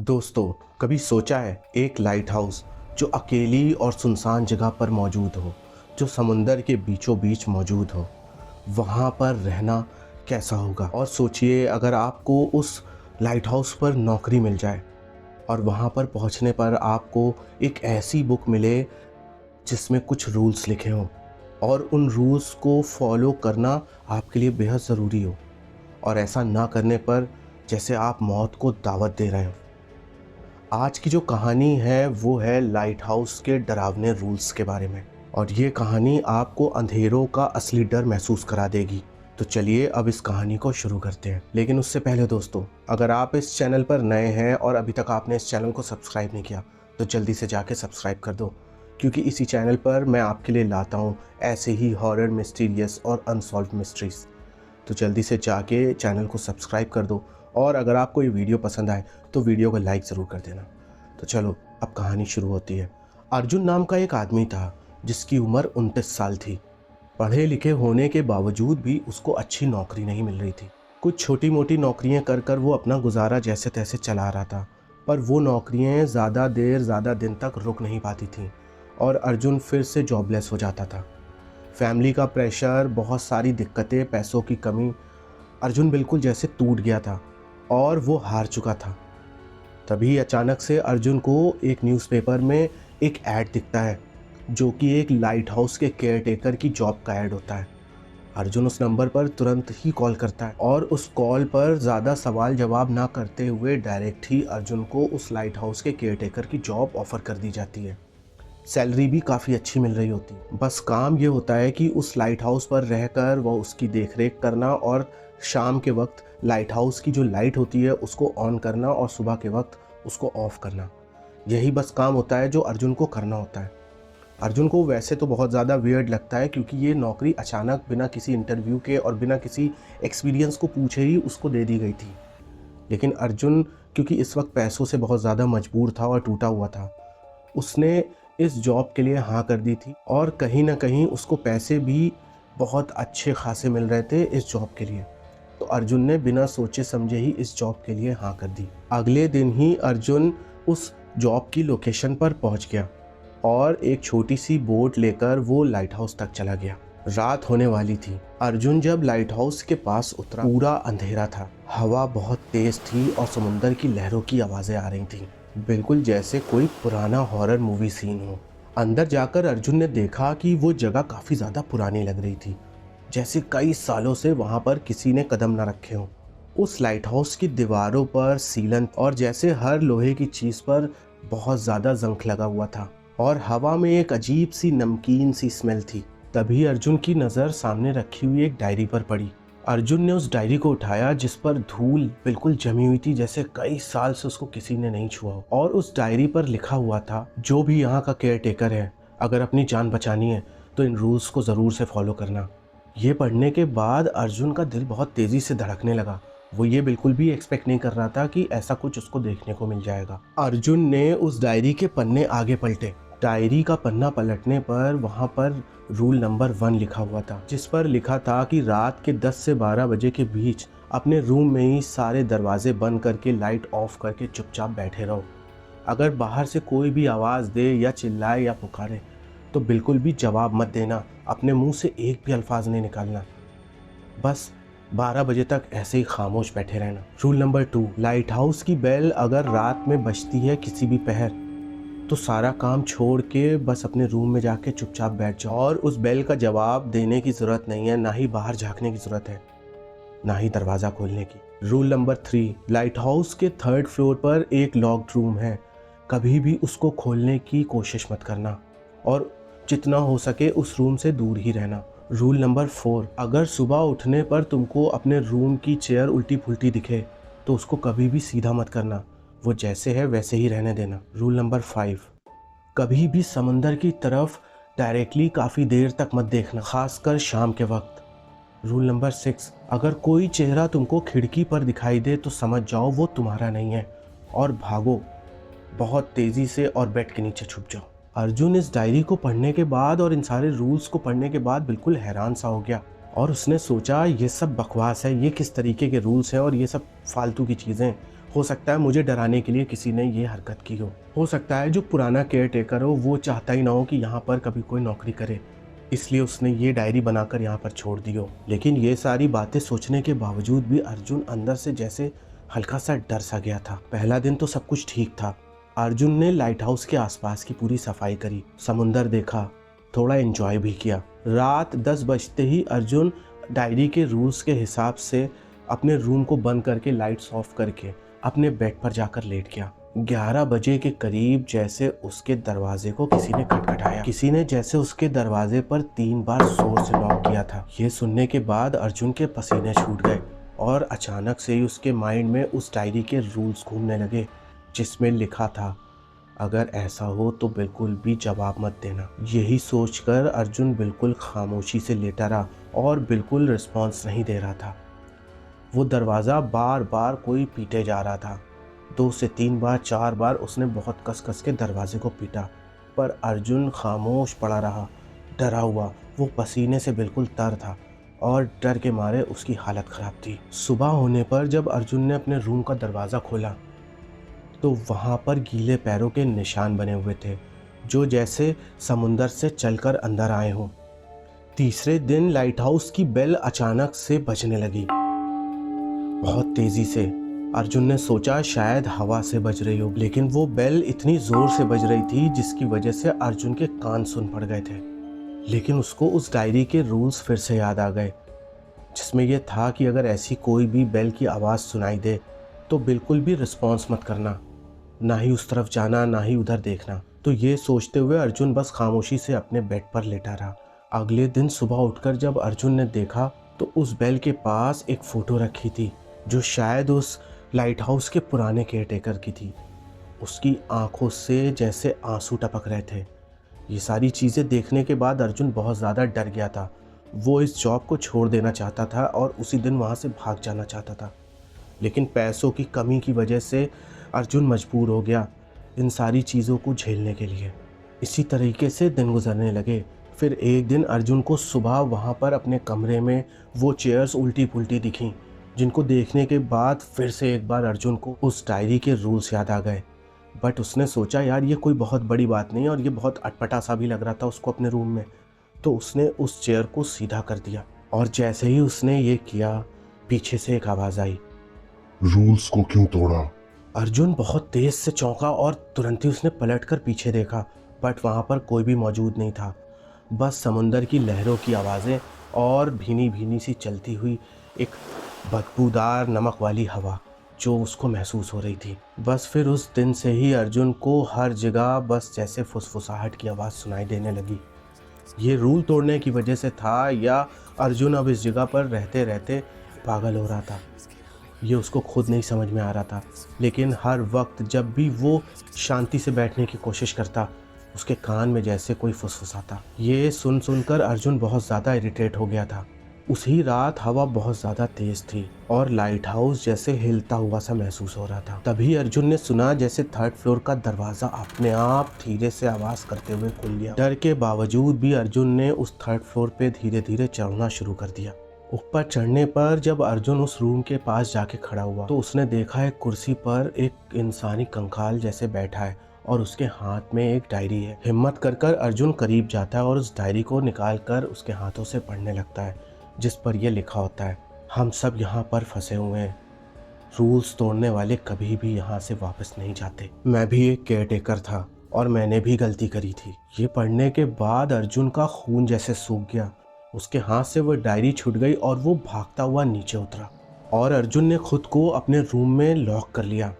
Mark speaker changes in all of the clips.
Speaker 1: दोस्तों, कभी सोचा है एक लाइट हाउस जो अकेली और सुनसान जगह पर मौजूद हो, जो समुंदर के बीचों बीच मौजूद हो, वहाँ पर रहना कैसा होगा। और सोचिए अगर आपको उस लाइट हाउस पर नौकरी मिल जाए और वहाँ पर पहुँचने पर आपको एक ऐसी बुक मिले जिसमें कुछ रूल्स लिखे हों और उन रूल्स को फॉलो करना आपके लिए बेहद ज़रूरी हो, और ऐसा ना करने पर जैसे आप मौत को दावत दे रहे हो। आज की जो कहानी है वो है लाइट हाउस के डरावने रूल्स के बारे में, और ये कहानी आपको अंधेरों का असली डर महसूस करा देगी। तो चलिए अब इस कहानी को शुरू करते हैं। लेकिन उससे पहले दोस्तों, अगर आप इस चैनल पर नए हैं और अभी तक आपने इस चैनल को सब्सक्राइब नहीं किया तो जल्दी से जाके सब्सक्राइब कर दो, क्योंकि इसी चैनल पर मैं आपके लिए लाता हूँ ऐसे ही हॉरर, मिस्टीरियस और अनसॉल्व्ड मिस्ट्रीज़। तो जल्दी से जाके चैनल को सब्सक्राइब कर दो, और अगर आपको ये वीडियो पसंद आए तो वीडियो को लाइक ज़रूर कर देना। तो चलो अब कहानी शुरू होती है। अर्जुन नाम का एक आदमी था जिसकी उम्र 29 साल थी। पढ़े लिखे होने के बावजूद भी उसको अच्छी नौकरी नहीं मिल रही थी। कुछ छोटी मोटी नौकरियां कर कर वो अपना गुजारा जैसे तैसे चला रहा था, पर वो नौकरियां ज़्यादा दिन तक रुक नहीं पाती थीं और अर्जुन फिर से जॉबलेस हो जाता था। फैमिली का प्रेशर, बहुत सारी दिक्कतें, पैसों की कमी, अर्जुन बिल्कुल जैसे टूट गया था और वो हार चुका था। तभी अचानक से अर्जुन को एक न्यूज़पेपर में एक ऐड दिखता है जो कि एक लाइट हाउस के केयरटेकर की जॉब का ऐड होता है। अर्जुन उस नंबर पर तुरंत ही कॉल करता है और उस कॉल पर ज़्यादा सवाल जवाब ना करते हुए डायरेक्ट ही अर्जुन को उस लाइट हाउस के केयरटेकर की जॉब ऑफ़र कर दी जाती है। सैलरी भी काफ़ी अच्छी मिल रही होती है। बस काम ये होता है कि उस लाइट हाउस पर रहकर वह उसकी देखरेख करना और शाम के वक्त लाइट हाउस की जो लाइट होती है उसको ऑन करना और सुबह के वक्त उसको ऑफ़ करना। यही बस काम होता है जो अर्जुन को करना होता है। अर्जुन को वैसे तो बहुत ज़्यादा वियर्ड लगता है, क्योंकि ये नौकरी अचानक बिना किसी इंटरव्यू के और बिना किसी एक्सपीरियंस को पूछे ही उसको दे दी गई थी। लेकिन अर्जुन क्योंकि इस वक्त पैसों से बहुत ज़्यादा मजबूर था और टूटा हुआ था, उसने इस जॉब के लिए हाँ कर दी थी, और कहीं ना कहीं उसको पैसे भी बहुत अच्छे खासे मिल रहे थे इस जॉब के लिए। तो अर्जुन ने बिना सोचे समझे ही इस जॉब के लिए हाँ कर दी। अगले दिन ही अर्जुन उस जॉब की लोकेशन पर पहुंच गया और एक छोटी सी बोट लेकर वो लाइट हाउस तक चला गया। रात होने वाली थी। अर्जुन जब लाइट हाउस के पास उतरा, पूरा अंधेरा था, हवा बहुत तेज थी और समुंदर की लहरों की आवाज़ें आ रही थीं, बिल्कुल जैसे कोई पुराना हॉरर मूवी सीन हो। अंदर जाकर अर्जुन ने देखा कि वो जगह काफ़ी ज़्यादा पुरानी लग रही थी, जैसे कई सालों से वहाँ पर किसी ने कदम न रखे हों। उस लाइट हाउस की दीवारों पर, सीलन और जैसे हर लोहे की चीज़ पर बहुत ज़्यादा जंग लगा हुआ था, और हवा में एक अजीब सी नमकीन सी स्मेल थी। तभी अर्जुन की नज़र सामने रखी हुई एक डायरी पर पड़ी। अर्जुन ने उस डायरी को उठाया जिस पर धूल बिल्कुल जमी हुई थी, जैसे कई साल से उसको किसी ने नहीं छुआ हो। और उस डायरी पर लिखा हुआ था, जो भी यहाँ का केयर टेकर है, अगर अपनी जान बचानी है तो इन रूल्स को ज़रूर से फॉलो करना। ये पढ़ने के बाद अर्जुन का दिल बहुत तेज़ी से धड़कने लगा। वो ये बिल्कुल भी एक्सपेक्ट नहीं कर रहा था कि ऐसा कुछ उसको देखने को मिल जाएगा। अर्जुन ने उस डायरी के पन्ने आगे पलटे। डायरी का पन्ना पलटने पर वहाँ पर रूल नंबर 1 लिखा हुआ था, जिस पर लिखा था कि रात के 10 से 12 बजे के बीच अपने रूम में ही सारे दरवाजे बंद करके लाइट ऑफ करके चुपचाप बैठे रहो। अगर बाहर से कोई भी आवाज़ दे या चिल्लाए या पुकारे तो बिल्कुल भी जवाब मत देना, अपने मुंह से एक भी अल्फाज नहीं निकालना। बस 12 बजे तक ऐसे ही खामोश बैठे रहना। रूल नंबर 2, लाइट हाउस की बेल अगर रात में बजती है किसी भी पहर, तो सारा काम छोड़ के बस अपने रूम में जाके चुपचाप बैठ जाओ, और उस बेल का जवाब देने की ज़रूरत नहीं है, ना ही बाहर झांकने की ज़रूरत है, ना ही दरवाज़ा खोलने की। रूल नंबर 3, लाइट हाउस के 3rd फ्लोर पर एक लॉक्ड रूम है, कभी भी उसको खोलने की कोशिश मत करना, और जितना हो सके उस रूम से दूर ही रहना। रूल नंबर 4, अगर सुबह उठने पर तुमको अपने रूम की चेयर उल्टी पुल्टी दिखे तो उसको कभी भी सीधा मत करना, वो जैसे है वैसे ही रहने देना। रूल नंबर 5, कभी भी समंदर की तरफ डायरेक्टली काफ़ी देर तक मत देखना, खासकर शाम के वक्त। रूल नंबर 6, अगर कोई चेहरा तुमको खिड़की पर दिखाई दे तो समझ जाओ वो तुम्हारा नहीं है और भागो बहुत तेज़ी से और बेड के नीचे छुप जाओ। अर्जुन इस डायरी को पढ़ने के बाद और इन सारे रूल्स को पढ़ने के बाद बिल्कुल हैरान सा हो गया, और उसने सोचा ये सब बकवास है, ये किस तरीके के रूल्स हैं और ये सब फालतू की चीज़ें। हो सकता है मुझे डराने के लिए किसी ने ये हरकत की हो सकता है जो पुराना केयर टेकर हो वो चाहता ही ना हो कि यहाँ पर कभी कोई नौकरी करे, इसलिए उसने ये डायरी बनाकर यहाँ पर छोड़ दी हो। लेकिन ये सारी बातें सोचने के बावजूद भी अर्जुन अंदर से जैसे हल्का सा डर सा गया था। पहला दिन तो सब कुछ ठीक था। अर्जुन ने लाइट हाउस के आसपास की पूरी सफाई करी, समुंदर देखा, थोड़ा एंजॉय भी किया। रात 10 बजते ही अर्जुन डायरी के रूल्स के हिसाब से अपने रूम को बंद करके लाइट्स ऑफ करके अपने बेड पर जाकर लेट गया। 11 बजे के करीब जैसे उसके दरवाजे को किसी ने खटखटाया। किसी ने जैसे उसके दरवाजे पर 3 बार जोर से नॉक किया था। ये सुनने के बाद अर्जुन के पसीने छूट गए और अचानक से ही उसके माइंड में उस डायरी के रूल्स घूमने लगे जिसमें लिखा था, अगर ऐसा हो तो बिल्कुल भी जवाब मत देना। यही सोचकर अर्जुन बिल्कुल खामोशी से लेटा रहा और बिल्कुल रिस्पॉन्स नहीं दे रहा था। वो दरवाज़ा बार बार कोई पीटे जा रहा था। 2 से 3 बार 4 बार उसने बहुत कस कस के दरवाजे को पीटा, पर अर्जुन खामोश पड़ा रहा, डरा हुआ। वो पसीने से बिल्कुल तर था और डर के मारे उसकी हालत ख़राब थी। सुबह होने पर जब अर्जुन ने अपने रूम का दरवाज़ा खोला तो वहाँ पर गीले पैरों के निशान बने हुए थे जो जैसे समुंदर से चलकर अंदर आए हों। तीसरे दिन लाइट हाउस की बेल अचानक से बजने लगी, बहुत तेजी से। अर्जुन ने सोचा शायद हवा से बज रही हो, लेकिन वो बेल इतनी जोर से बज रही थी जिसकी वजह से अर्जुन के कान सुन पड़ गए थे। लेकिन उसको उस डायरी के रूल्स फिर से याद आ गए जिसमें यह था कि अगर ऐसी कोई भी बेल की आवाज़ सुनाई दे तो बिल्कुल भी रिस्पॉन्स मत करना, ना ही उस तरफ जाना, ना ही उधर देखना। तो ये सोचते हुए अर्जुन बस खामोशी से अपने बेड पर लेटा रहा। अगले दिन सुबह उठकर जब अर्जुन ने देखा तो उस बेल के पास एक फ़ोटो रखी थी जो शायद उस लाइट हाउस के पुराने केयरटेकर की थी। उसकी आंखों से जैसे आंसू टपक रहे थे। ये सारी चीज़ें देखने के बाद अर्जुन बहुत ज़्यादा डर गया था। वो इस जॉब को छोड़ देना चाहता था और उसी दिन वहाँ से भाग जाना चाहता था, लेकिन पैसों की कमी की वजह से अर्जुन मजबूर हो गया इन सारी चीज़ों को झेलने के लिए। इसी तरीके से दिन गुजरने लगे। फिर एक दिन अर्जुन को सुबह वहाँ पर अपने कमरे में वो चेयर्स उल्टी पुल्टी दिखीं, जिनको देखने के बाद फिर से एक बार अर्जुन को उस डायरी के रूल्स याद आ गए। बट उसने सोचा यार ये कोई बहुत बड़ी बात नहीं, और ये बहुत अटपटा सा भी लग रहा था उसको अपने रूम में। तो उसने उस चेयर को सीधा कर दिया और जैसे ही उसने ये किया पीछे से एक आवाज़ आई,
Speaker 2: रूल्स को क्यों तोड़ा?
Speaker 1: अर्जुन बहुत तेज से चौंका और तुरंत ही उसने पलटकर पीछे देखा, बट वहाँ पर कोई भी मौजूद नहीं था। बस समुंदर की लहरों की आवाज़ें और भीनी भीनी सी चलती हुई एक बदबूदार नमक वाली हवा जो उसको महसूस हो रही थी। बस फिर उस दिन से ही अर्जुन को हर जगह बस जैसे फुसफुसाहट की आवाज़ सुनाई देने लगी। ये रूल तोड़ने की वजह से था या अर्जुन अब इस जगह पर रहते रहते पागल हो रहा था, ये उसको खुद नहीं समझ में आ रहा था। लेकिन हर वक्त जब भी वो शांति से बैठने की कोशिश करता उसके कान में जैसे कोई फुसफुसाता। ये सुन सुनकर अर्जुन बहुत ज़्यादा इरिटेट हो गया था। उसी रात हवा बहुत ज़्यादा तेज़ थी और लाइट हाउस जैसे हिलता हुआ सा महसूस हो रहा था। तभी अर्जुन ने सुना जैसे 3rd फ्लोर का दरवाज़ा अपने आप धीरे से आवाज़ करते हुए खुल गया। डर के बावजूद भी अर्जुन ने उस 3rd फ्लोर पे धीरे धीरे चढ़ना शुरू कर दिया। ऊपर चढ़ने पर जब अर्जुन उस रूम के पास जाके खड़ा हुआ तो उसने देखा एक कुर्सी पर एक इंसानी कंकाल जैसे बैठा है और उसके हाथ में एक डायरी है। हिम्मत कर अर्जुन करीब जाता है और उस डायरी को निकाल कर उसके हाथों से पढ़ने लगता है, जिस पर यह लिखा होता है, हम सब यहाँ पर फंसे हुए हैं, रूल्स तोड़ने वाले कभी भी यहाँ से वापस नहीं जाते। मैं भी एक केयरटेकर था और मैंने भी गलती करी थी। ये पढ़ने के बाद अर्जुन का खून जैसे सूख गया। उसके हाथ से वो डायरी छूट गई और वो भागता हुआ नीचे उतरा और अर्जुन ने खुद को अपने रूम में लॉक कर लिया।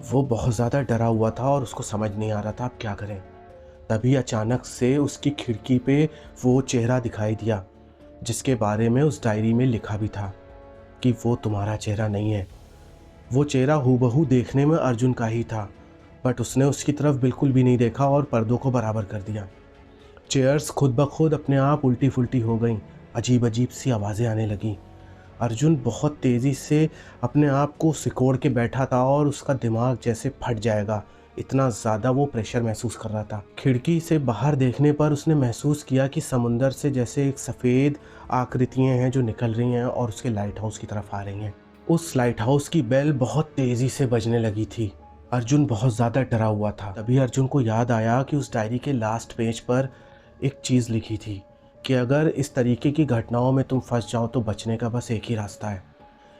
Speaker 1: वो बहुत ज़्यादा डरा हुआ था और उसको समझ नहीं आ रहा था अब क्या करें। तभी अचानक से उसकी खिड़की पे वो चेहरा दिखाई दिया जिसके बारे में उस डायरी में लिखा भी था कि वो तुम्हारा चेहरा नहीं है। वो चेहरा हूबहू देखने में अर्जुन का ही था, बट उसने उसकी तरफ बिल्कुल भी नहीं देखा और पर्दों को बराबर कर दिया। चेयर्स खुद ब खुद अपने आप उल्टी फुल्टी हो गईं, अजीब अजीब सी आवाज़ें आने लगीं। अर्जुन बहुत तेज़ी से अपने आप को सिकोड़ के बैठा था और उसका दिमाग जैसे फट जाएगा, इतना ज़्यादा वो प्रेशर महसूस कर रहा था। खिड़की से बाहर देखने पर उसने महसूस किया कि समुंदर से जैसे एक सफ़ेद आकृतियाँ हैं जो निकल रही हैं और उसके लाइट हाउस की तरफ आ रही हैं। उस लाइट हाउस की बेल बहुत तेज़ी से बजने लगी थी। अर्जुन बहुत ज़्यादा डरा हुआ था। तभी अर्जुन को याद आया कि उस डायरी के लास्ट पेज पर एक चीज़ लिखी थी कि अगर इस तरीके की घटनाओं में तुम फंस जाओ तो बचने का बस एक ही रास्ता है।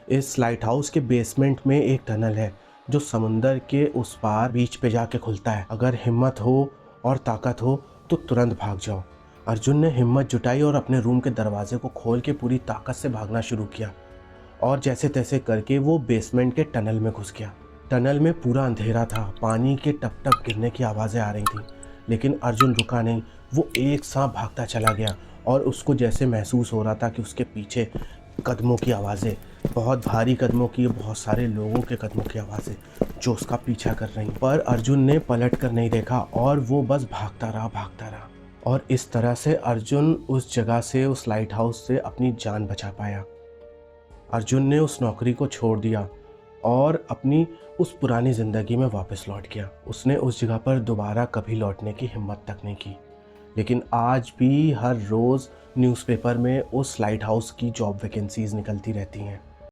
Speaker 1: इस लाइट हाउस के बेसमेंट में एक टनल है जो समुंदर के उस पार बीच पे जाके खुलता है। अगर हिम्मत हो और ताकत हो तो तुरंत भाग जाओ। अर्जुन ने हिम्मत जुटाई और अपने रूम के दरवाजे को खोल के पूरी ताकत से भागना शुरू किया और जैसे तैसे करके वो बेसमेंट के टनल में घुस गया। टनल में पूरा अंधेरा था, पानी के टप टप गिरने की आवाज़ें आ रही थीं, लेकिन अर्जुन रुका नहीं। वो एक साथ भागता चला गया और उसको जैसे महसूस हो रहा था कि उसके पीछे कदमों की आवाज़ें, बहुत भारी कदमों की, बहुत सारे लोगों के कदमों की आवाज़ें जो उसका पीछा कर रही। पर अर्जुन ने पलट कर नहीं देखा और वो बस भागता रहा और इस तरह से अर्जुन उस जगह से, उस लाइट हाउस से अपनी जान बचा पाया। अर्जुन ने उस नौकरी को छोड़ दिया और अपनी उस पुरानी ज़िंदगी में वापस लौट गया। उसने उस जगह पर दोबारा कभी लौटने की हिम्मत तक नहीं की। लेकिन आज भी हर रोज़ न्यूज़पेपर में उस लाइट हाउस की जॉब वैकेंसीज़ निकलती रहती हैं।